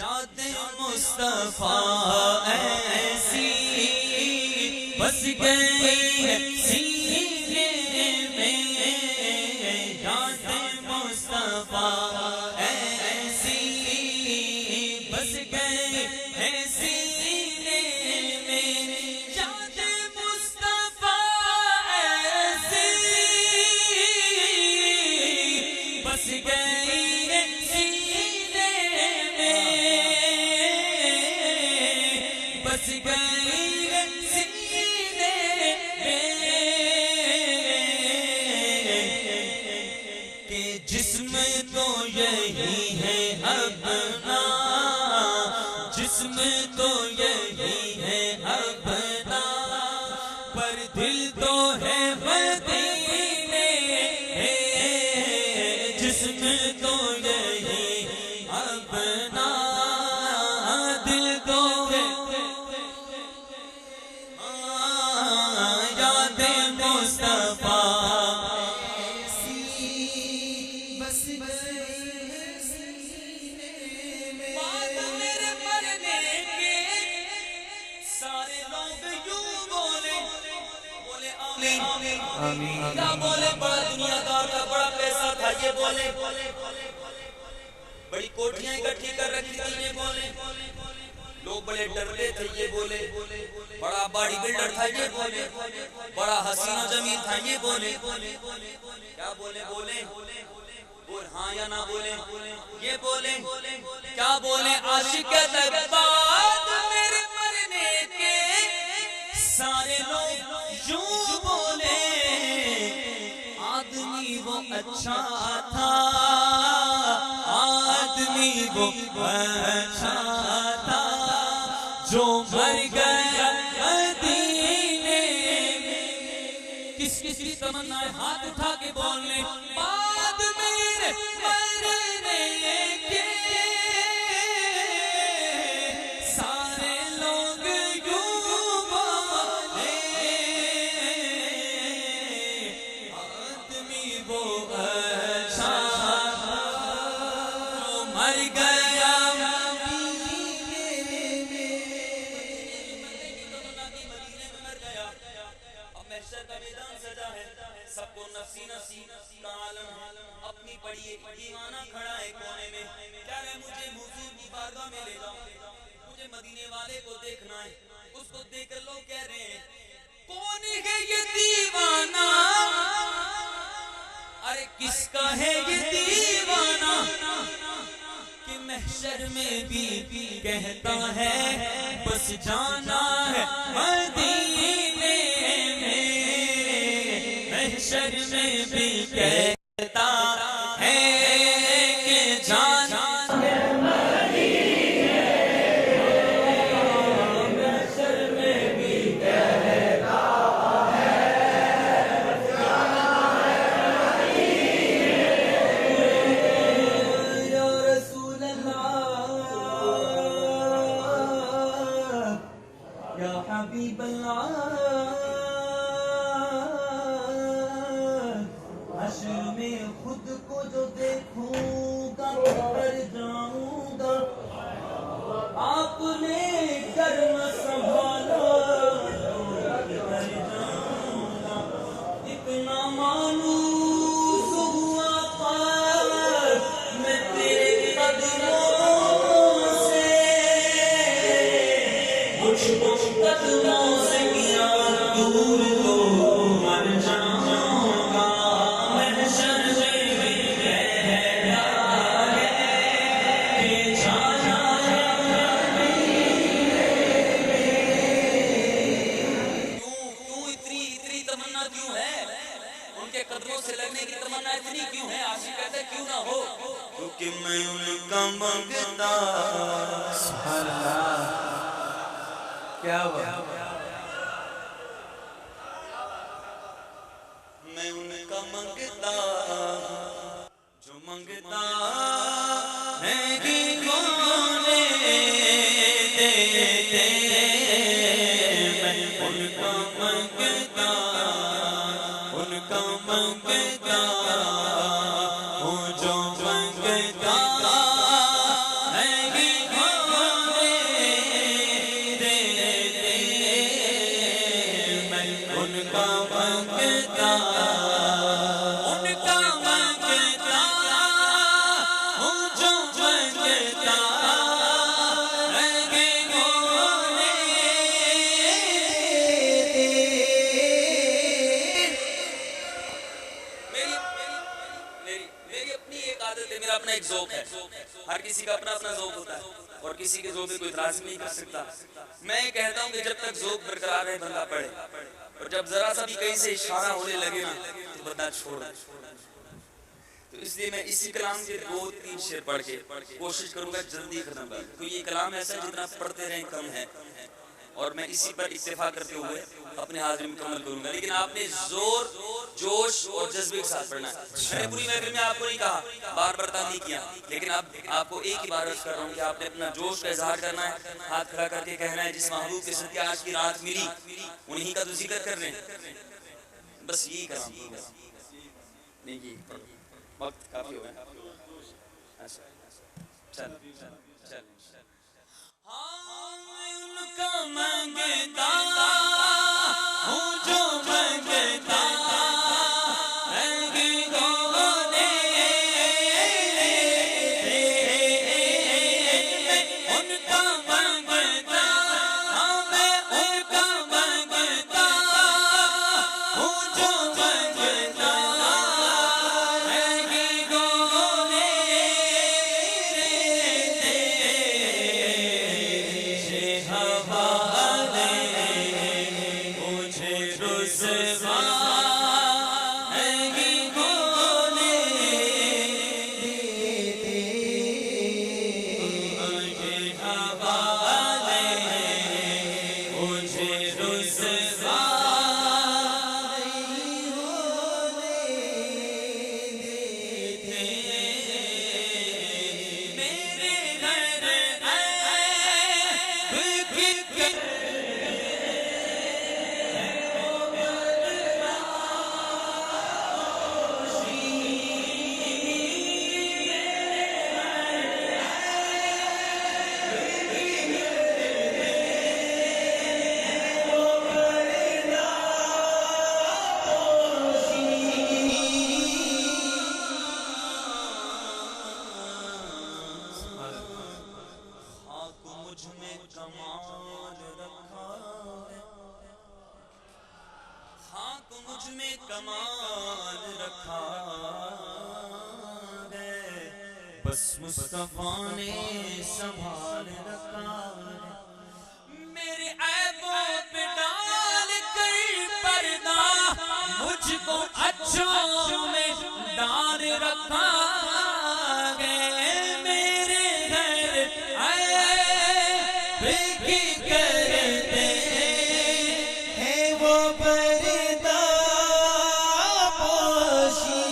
یاد مصطفیٰ ایسی بس گئی ہے سینے میں، یاد مصطفیٰ ایسی بس گئی ہے سینے میں، یاد مصطفیٰ ایسی بس گئی ہے سینے میں، بس گئی ہے سینے میں، کہ جسم تو یہی ہے اپنا، جسم تو یہی ہے اپنا، پر دل تو ہے مدینے، جسم تو یہی اپنا، دل تو ہے یاد مصطفیٰ بس بات میرے مرنے کے سارے لوگ یوں بولے، بولے آمین، کیا بولے؟ بڑا دنیا دار تھا، بڑا پیسہ تھا، یہ بولے، بڑی کوٹھیاں اکٹھی کر رکھی تھی، یہ بولے، لوگ بڑے ڈرتے تھے، یہ بولے، بڑا باڈی بلڈر تھا، یہ بولے، بڑا حسین و جمیل تھا، یہ بولے، کیا بولے؟ بولے بول ہاں یا نہ بولے؟ یہ بولے، کیا بولے؟ عاشق تک بعد میرے مرنے کے سارے لوگ یوں بولے، آدمی وہ اچھا تھا، آدمی وہ اچھا تھا، جو مر گیا مدینے میں۔ کس کس کی تمنا ہے؟ ہاتھ اٹھا کے بولنے، بعد میرے مرنے کے سارے لوگ یوں بولے، آدمی وہ اچھا تھا، جو مر گیا مدینے میں۔ اب محشر کا میدان سجا ہے، سب کو نفسی نفسی کا عالم ہے، اپنی پڑی ایک دیوانہ کھڑا ہے کونے میں، کہہ رہے مجھے حضور کی بارگاہ میں لے جاؤ، مجھے مدینے والے کو دیکھنا ہے۔ اس کو دیکھ کر لوگ کہہ رہے ہیں کون ہے یہ دیوانہ، ارے کس کا ہے یہ دیوانہ، کہ محشر میں بھی کہتا ہے بس جانا ہے مدینے میں، محشر میں بھی کہتا ہے کہ جانا ہے مدینے، محشر میں بھی کہتا ہے جانا ہے مدینے۔ یا رسول اللہ، یا حبیب اللہ، حشر میں خود کو جو دیکھوں گا کر جاؤں گا، آپ نے کرم سنبھالا کر جاؤں گا، اتنا مانوس ہوا پار میں تیرے قدموں سے، کچھ قدموں سے کیا دور تو مر جاؤں گا، محشر میں بھی کہتا ہے کہ جانا ہے مدینے میں۔ کیوں اتنی تمنا کیوں ہے؟ ان کے قدموں سے لگنے کی تمنا اتنی کیوں ہے؟ عاشق کہتے کیوں نہ ہو، کیونکہ میں ان کا منگتا، سبحان اللہ، کیا بات، میں ان کا منگتا، جو منگتا ہے کہ کون دیتے، میں ان کا منگتا، ان کا منگتا ہوں، جو منگتا ہے کہ کون ہوتا ہے اور کسی کے ذوق پہ کوئی اعتراض نہیں کر سکتا. میں کہتا ہوں کہ جب تک ذوق برقرار ہے بندہ پڑھے, اور جب ذرا سا بھی کہیں سے اشارہ ہونے لگے نا تو بندہ چھوڑ. تو اس لیے میں اسی کلام کے 2-3 شعر پڑھ کے کوشش کروں گا جلدی ختم کر, کیونکہ یہ کلام ایسا جتنا پڑھتے رہیں کم ہے, اور میں اسی پر اتفاق کرتے ہوئے اپنے حاضری مکمل کروں گا. لیکن آپ نے زور, جوش اور جذبے کے ساتھ پڑھنا ہے. میں نے پوری محفل میں آپ کو نہیں کہا, بار بار تنبیہ کیا, لیکن اب آپ کو ایک ہی بار عرض کر رہا ہوں کہ آپ نے اپنا جوش کا اظہار کرنا ہے, ہاتھ کھڑا کر کے کہنا ہے جس محبوب کے صدقے آج کی رات ملی انہی کا تو ذکر کر رہے ہیں. بس یہی کرام نہیں کی, وقت کافی ہو گیا. چل چل ان کا منگتا ہوں جو منگتا بس مصطفیٰ نے سنبھال رکھا میرے عیبوں پہ ڈال کر پردہ مجھ کو اچھوں میں ڈال رکھا گئے میرے گھر عیب کی کرتے ہیں وہ پردہ پوشی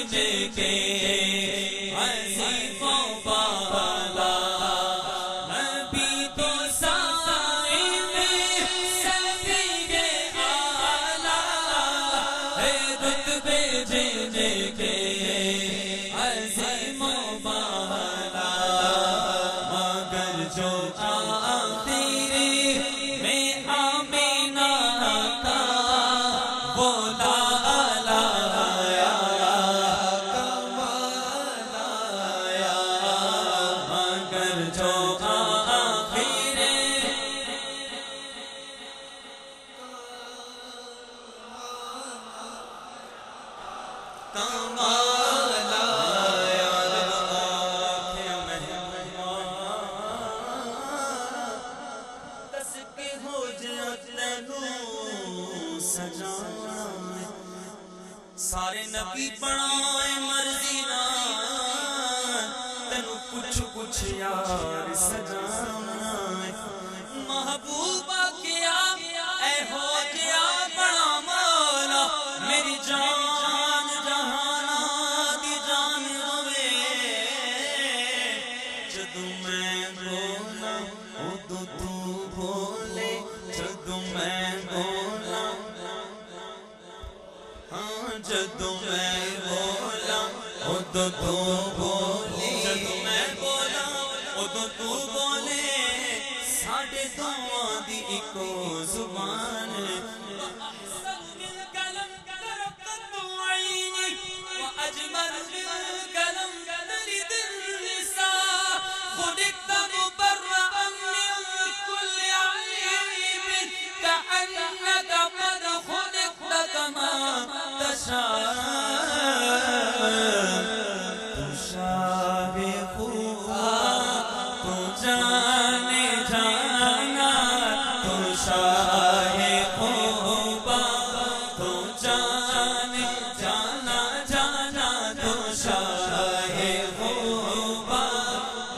بھیجے کے عزیزوں والا نبی تو سائے میں سبھی اعلیٰ ہے رتبے بھیجے کے عظیموں والا مگر جو سارے نبی بنائے مرضی نہ تینو کچھ کچھ یار سجانا محبوبہ کیا اے ہو جیا بڑا مولا میری جان جہانا دی جان ہوئے جدوں میں بولا ادو تو بولے جدوں میں بولا جدوں میں بولا ادو تو بولے جدوں میں بولا ادو تو بولے ساڑھے دعاں دی اکو زبان وَأَحْسَنُ بِالْكَلَمْ تَرَقَّتُ عَيْنِي وَأَجْمَلُ بِالْكَلَمْ تَلِدِ النِّسَاء خُلِقْتَ مُبَرَّأً مِّن كُلِّ عَيْبٍ كَأَنَّكَ قَدْ خُلِقْتَ كَمَا تشاء تو شاہ خوبا تو جانے جانا تو شاہ خوبا تو جانے جانا جانا تو شاہ خوبا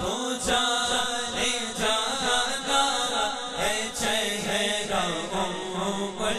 تو جانے جانا ہے چہرہ عمر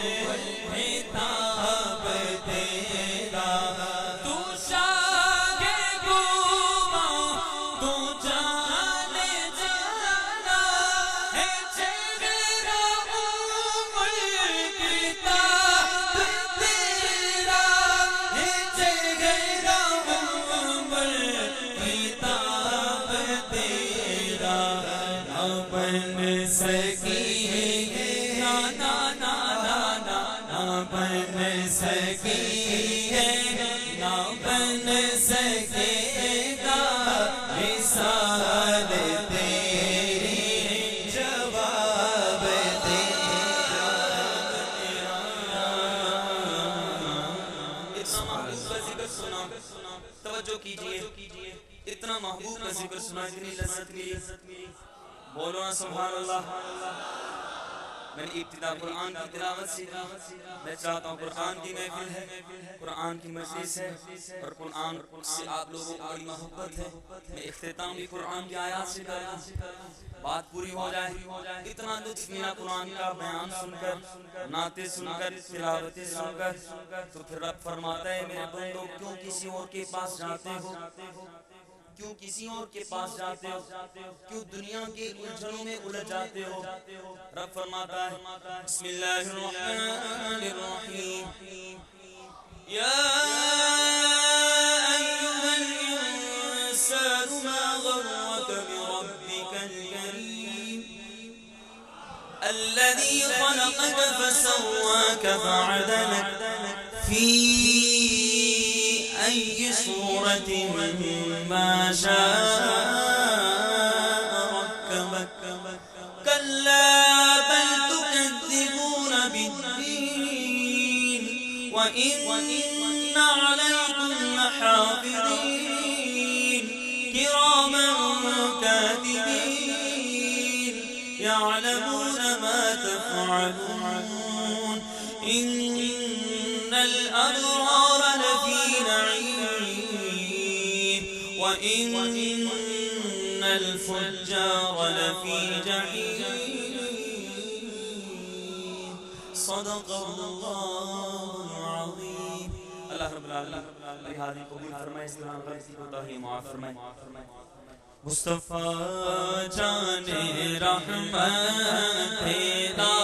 توجہ کیجئے اتنا محبوب کا ذکر سنا اتنی لذت میری بولو نا سبحان اللہ میں نے ابتدا قرآن کی تلاوت سے میں چاہتا ہوں قرآن کی محفل ہے قرآن کی مجلس ہے اور قرآن سے آپ لوگوں کو بڑی محبت ہے میں اختتام بھی قرآن کی آیات سے کروں بات پوری ہو جائے اتنا لطف ملا قرآن کا بیان سن کر نعتیں سن کر تلاوتیں سن کر تو پھر رب فرماتا ہے میرے بندو کیوں کسی اور کے پاس جاتے ہو کیوں کسی اور کے پاس جاتے ہو کیوں دنیا کے الجھنوں میں الجھ جاتے ہو رب فرماتا ہے بسم اللہ الرحمن الرحیم یا ایھا الانسان ما غرک بربک الکریم الذی خلقک فسواک فعدلک فی أي صورة ما شاء ركبك كلا بل تكذبون بالدين وإن عليكم لحافظين كراما كاتبين يعلمون ما تفعلون إن الأبرار لفي نعيم وإن الفجار لفي جحيم صدق الله العظيم. الله رب العالمین حاضر قبول فرمائے، اسلام غلطی کوتاہی معاف فرمائے۔ مصطفیٰ جان رحمت پیدا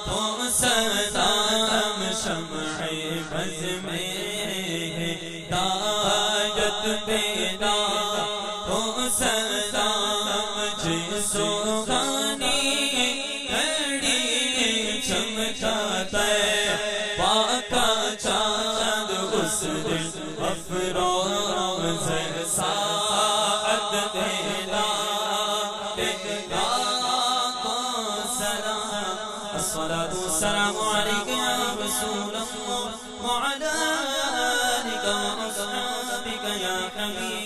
تو سلام شمع بز میں ہدایت پیدا تو سلام جسو غانی گھڑی چمکاتا ہے پاکا چاند اس دل افروز ساعت دینا دینا کو سلام الصلاة والسلام علیک یا رسول اللہ وعلی آلک و اصحابک یا حبیب